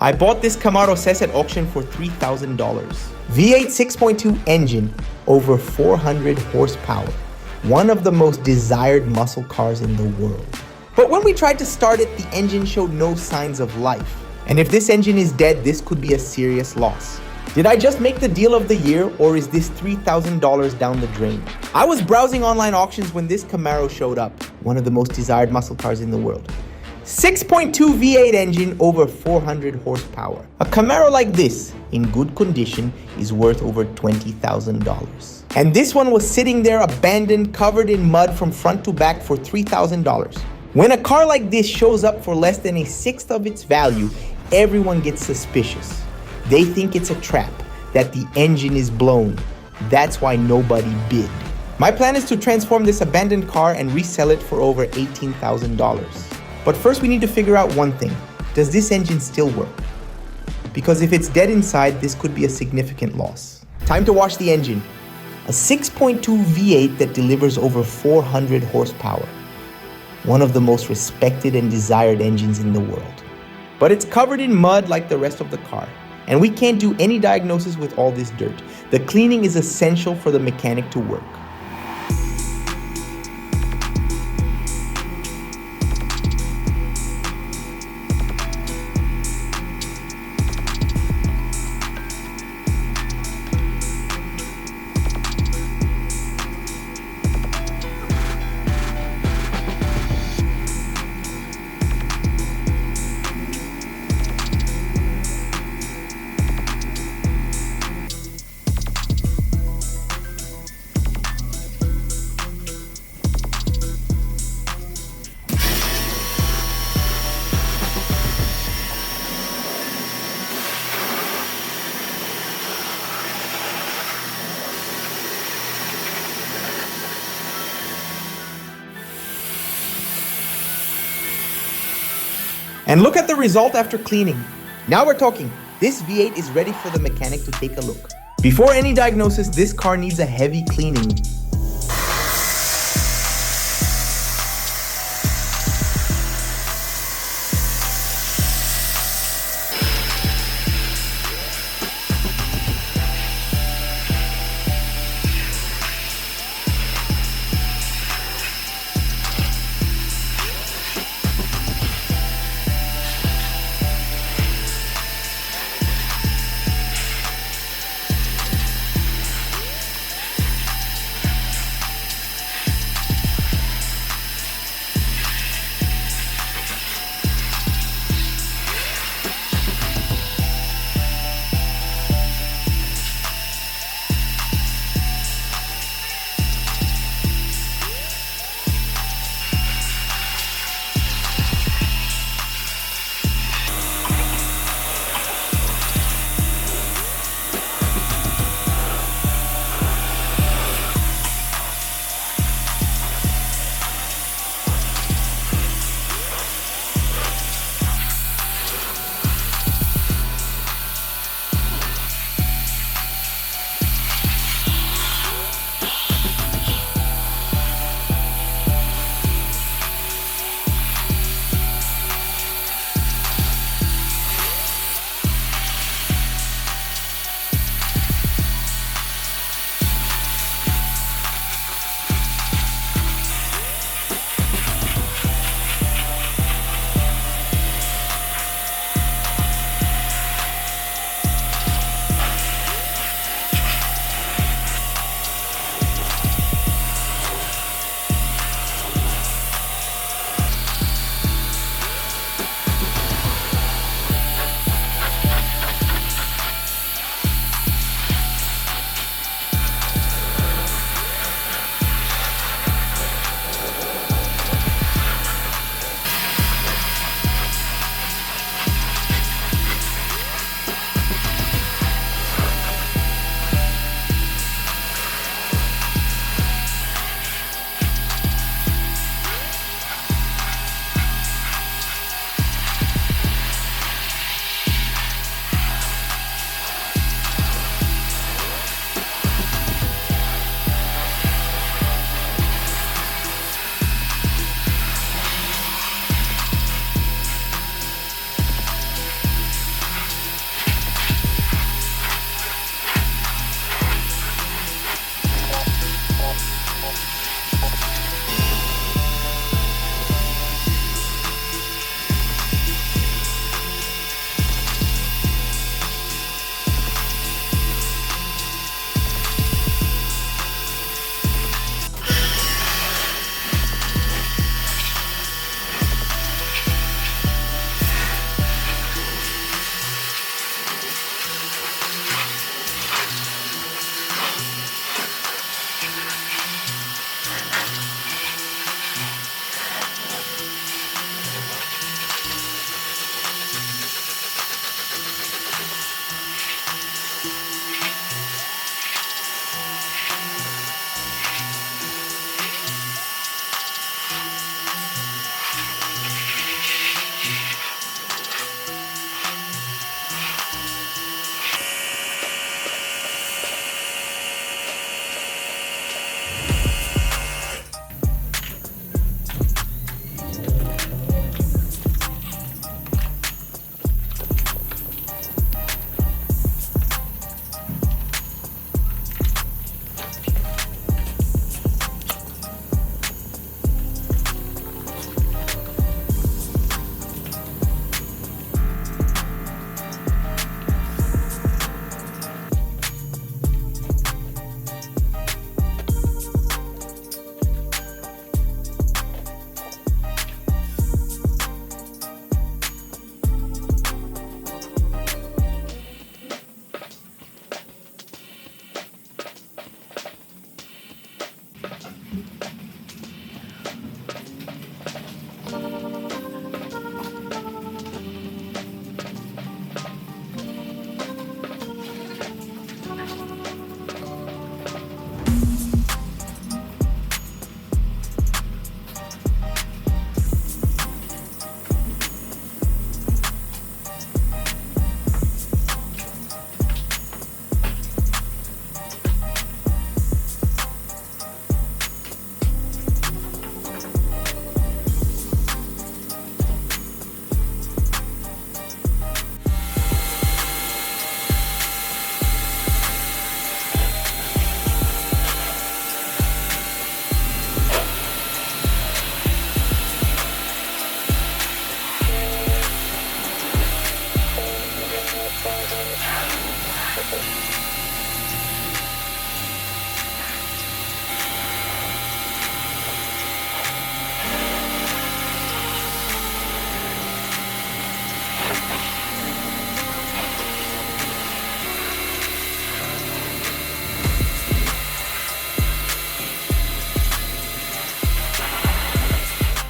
I bought this CAMARO SS at auction for $3,000. V8 6.2 engine, over 400 horsepower. One of the most desired muscle cars in the world. But when we tried to start it, the engine showed no signs of life. And if this engine is dead, this could be a serious loss. Did I just make the deal of the year, or is this $3,000 down the drain? I was browsing online auctions when this Camaro showed up, one of the most desired muscle cars in the world. 6.2 V8 engine, over 400 horsepower. A Camaro like this, in good condition, is worth over $20,000. And this one was sitting there abandoned, covered in mud from front to back for $3,000. When a car like this shows up for less than a sixth of its value, everyone gets suspicious. They think it's a trap, that the engine is blown. That's why nobody bid. My plan is to transform this abandoned car and resell it for over $18,000. But first we need to figure out one thing. Does this engine still work? Because if it's dead inside, this could be a significant loss. Time to wash the engine. A 6.2 V8 that delivers over 400 horsepower. One of the most respected and desired engines in the world. But it's covered in mud like the rest of the car. And we can't do any diagnosis with all this dirt. The cleaning is essential for the mechanic to work. And look at the result after cleaning. Now we're talking. This V8 is ready for the mechanic to take a look. Before any diagnosis, this car needs a heavy cleaning.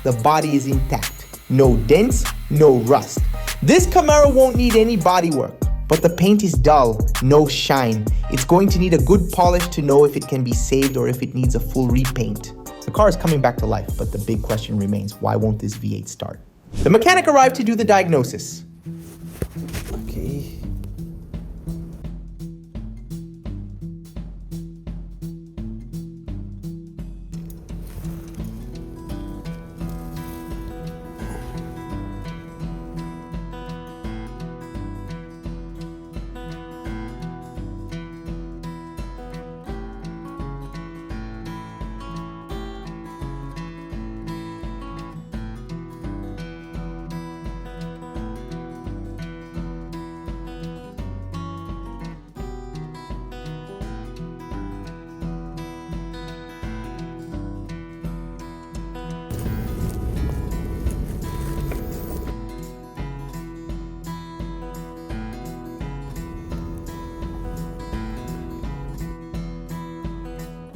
The body is intact. No dents, no rust. This Camaro won't need any body work, but the paint is dull, no shine. It's going to need a good polish to know if it can be saved or if it needs a full repaint. The car is coming back to life, but the big question remains, why won't this V8 start? The mechanic arrived to do the diagnosis. Okay.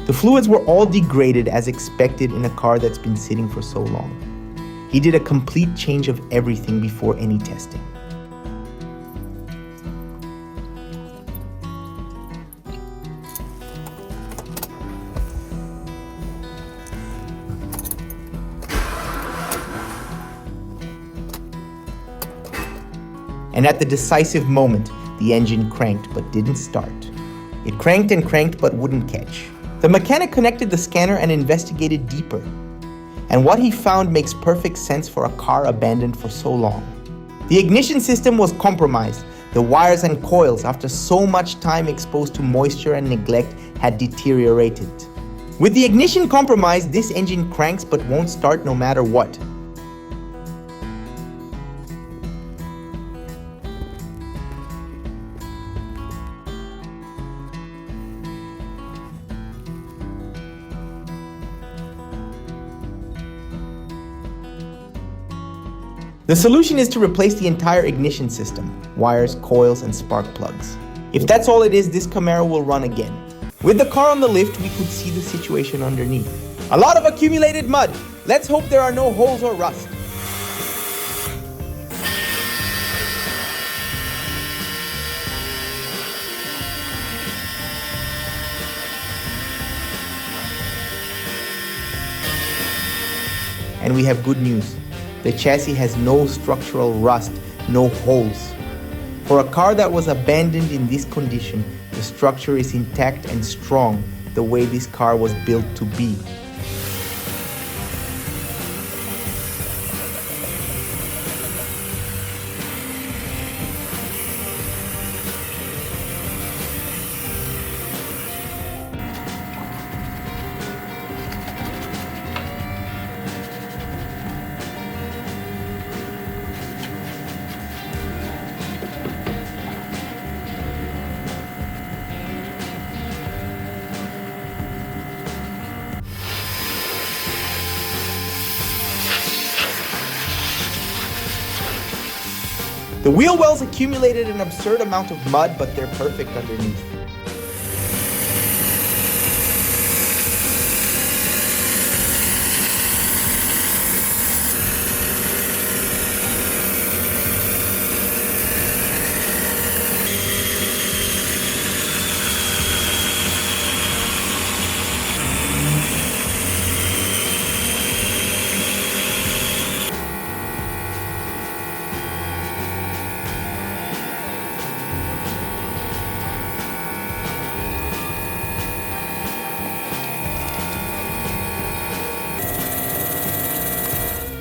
The fluids were all degraded as expected in a car that's been sitting for so long. He did a complete change of everything before any testing. And at the decisive moment, the engine cranked but didn't start. It cranked and cranked but wouldn't catch. The mechanic connected the scanner and investigated deeper. And what he found makes perfect sense for a car abandoned for so long. The ignition system was compromised. The wires and coils, after so much time exposed to moisture and neglect, had deteriorated. With the ignition compromised, this engine cranks but won't start no matter what. The solution is to replace the entire ignition system, wires, coils, and spark plugs. If that's all it is, this Camaro will run again. With the car on the lift, we could see the situation underneath. A lot of accumulated mud. Let's hope there are no holes or rust. And we have good news. The chassis has no structural rust, no holes. For a car that was abandoned in this condition, the structure is intact and strong, the way this car was built to be. The wheel wells accumulated an absurd amount of mud, but they're perfect underneath.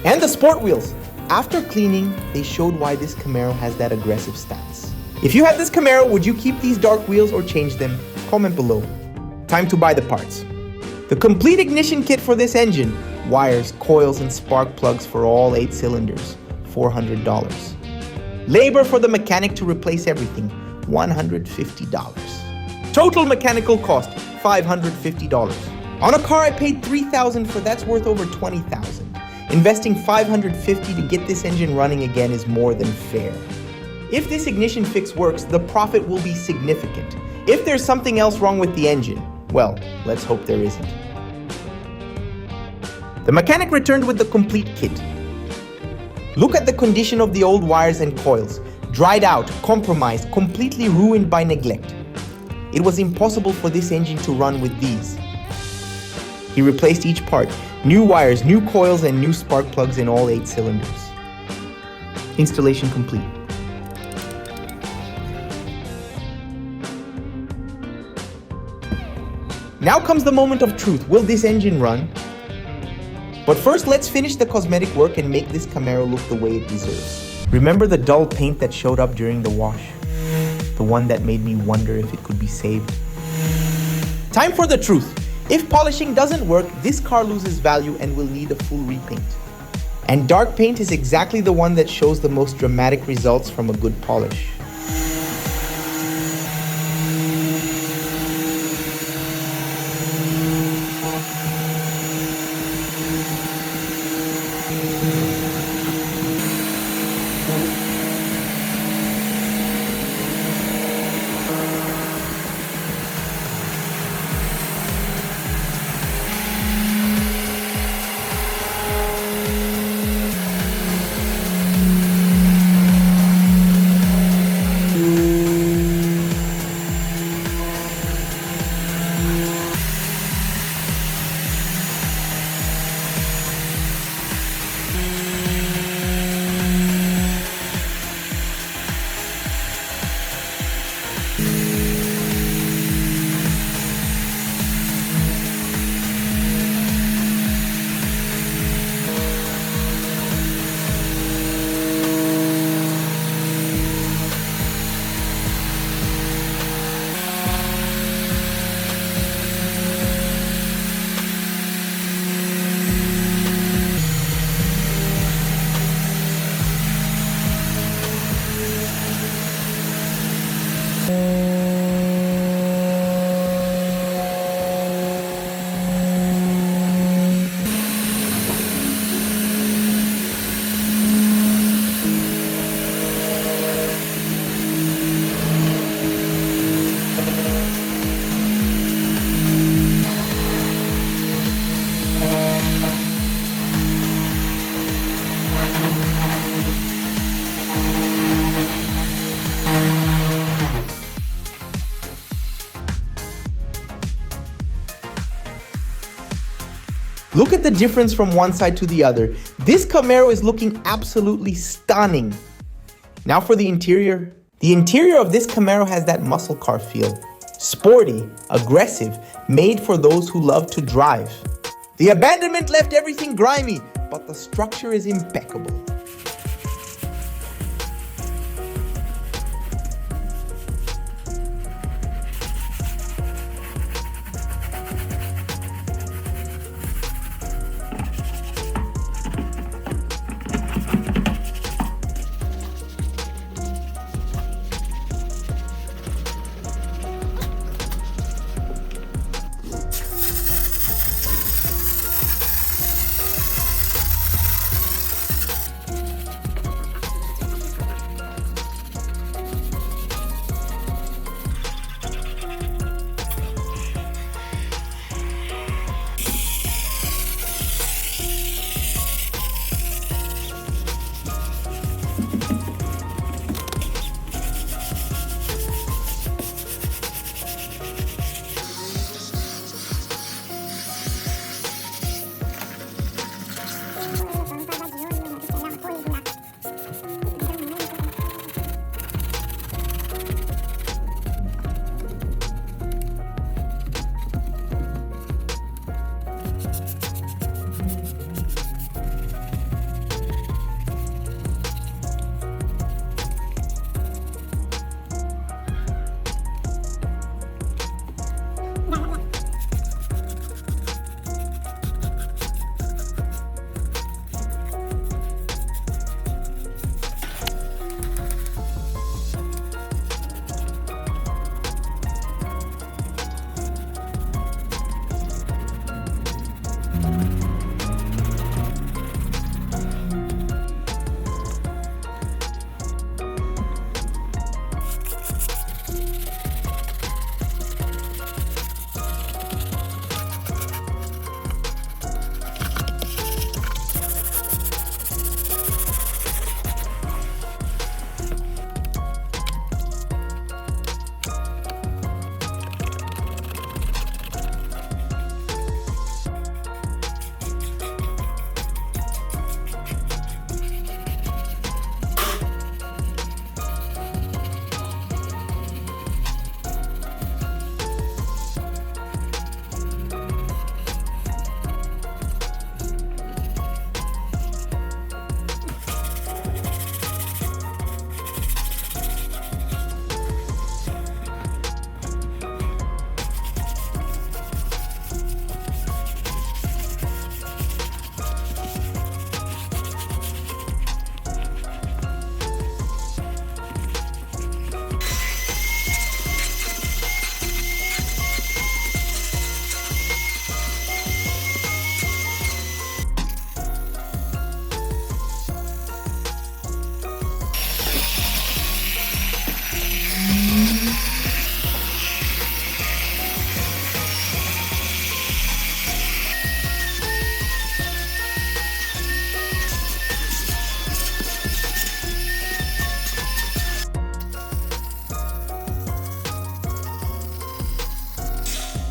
And the sport wheels. After cleaning, they showed why this Camaro has that aggressive stance. If you had this Camaro, would you keep these dark wheels or change them? Comment below. Time to buy the parts. The complete ignition kit for this engine, wires, coils, and spark plugs for all 8 cylinders, $400. Labor for the mechanic to replace everything, $150. Total mechanical cost, $550. On a car I paid $3,000 for, that's worth over $20,000. Investing $550 to get this engine running again is more than fair. If this ignition fix works, the profit will be significant. If there's something else wrong with the engine, well, let's hope there isn't. The mechanic returned with the complete kit. Look at the condition of the old wires and coils. Dried out, compromised, completely ruined by neglect. It was impossible for this engine to run with these. He replaced each part. New wires, new coils, and new spark plugs in all 8 cylinders. Installation complete. Now comes the moment of truth. Will this engine run? But first, let's finish the cosmetic work and make this Camaro look the way it deserves. Remember the dull paint that showed up during the wash? The one that made me wonder if it could be saved? Time for the truth. If polishing doesn't work, this car loses value and will need a full repaint. And dark paint is exactly the one that shows the most dramatic results from a good polish. Look at the difference from one side to the other. This Camaro is looking absolutely stunning. Now for the interior. The interior of this Camaro has that muscle car feel. Sporty, aggressive, made for those who love to drive. The abandonment left everything grimy, but the structure is impeccable.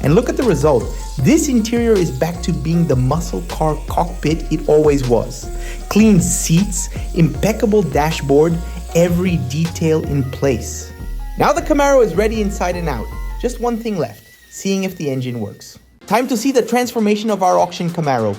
And look at the result. This interior is back to being the muscle car cockpit it always was. Clean seats, impeccable dashboard, every detail in place. Now the Camaro is ready inside and out. Just one thing left, seeing if the engine works. Time to see the transformation of our auction Camaro.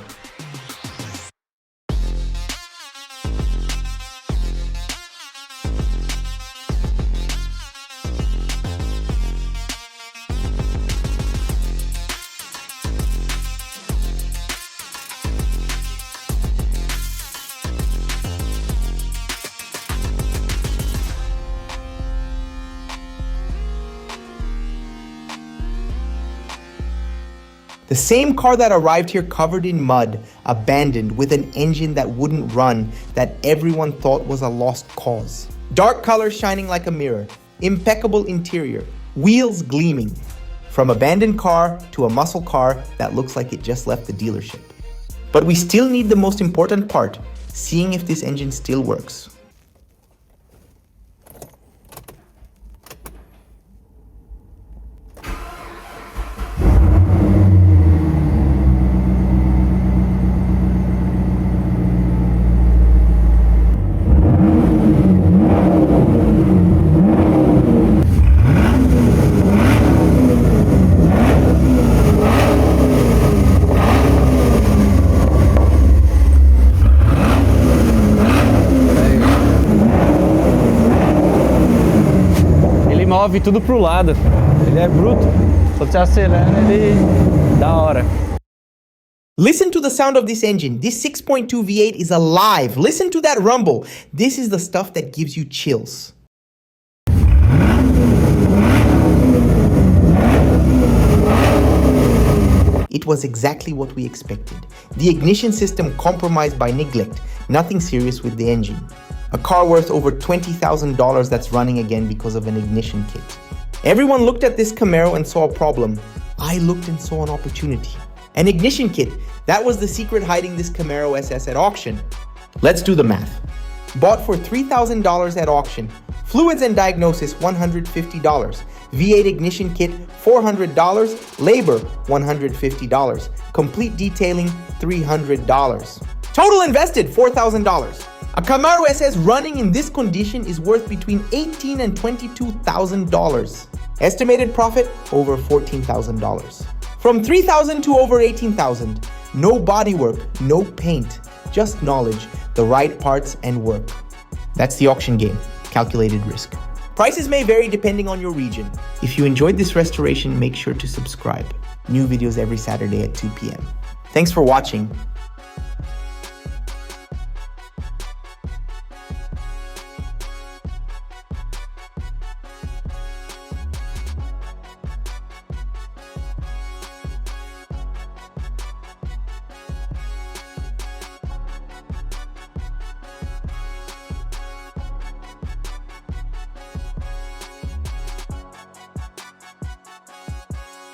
The same car that arrived here covered in mud, abandoned, with an engine that wouldn't run, that everyone thought was a lost cause. Dark colors shining like a mirror, impeccable interior, wheels gleaming. From abandoned car to a muscle car that looks like it just left the dealership. But we still need the most important part, seeing if this engine still works. Move tudo pro lado. Ele é bruto. Só te acelerando, ele da hora. Listen to the sound of this engine. This 6.2 V8 is alive. Listen to that rumble. This is the stuff that gives you chills. It was exactly what we expected. The ignition system compromised by neglect. Nothing serious with the engine. A car worth over $20,000 that's running again because of an ignition kit. Everyone looked at this Camaro and saw a problem. I looked and saw an opportunity. An ignition kit, that was the secret hiding this Camaro SS at auction. Let's do the math. Bought for $3,000 at auction. Fluids and diagnosis, $150. V8 ignition kit, $400. Labor, $150. Complete detailing, $300. Total invested, $4,000. A Camaro SS running in this condition is worth between $18,000 and $22,000. Estimated profit, over $14,000. From $3,000 to over $18,000. No bodywork, no paint, just knowledge, the right parts and work. That's the auction game, calculated risk. Prices may vary depending on your region. If you enjoyed this restoration, make sure to subscribe. New videos every Saturday at 2 p.m. Thanks for watching.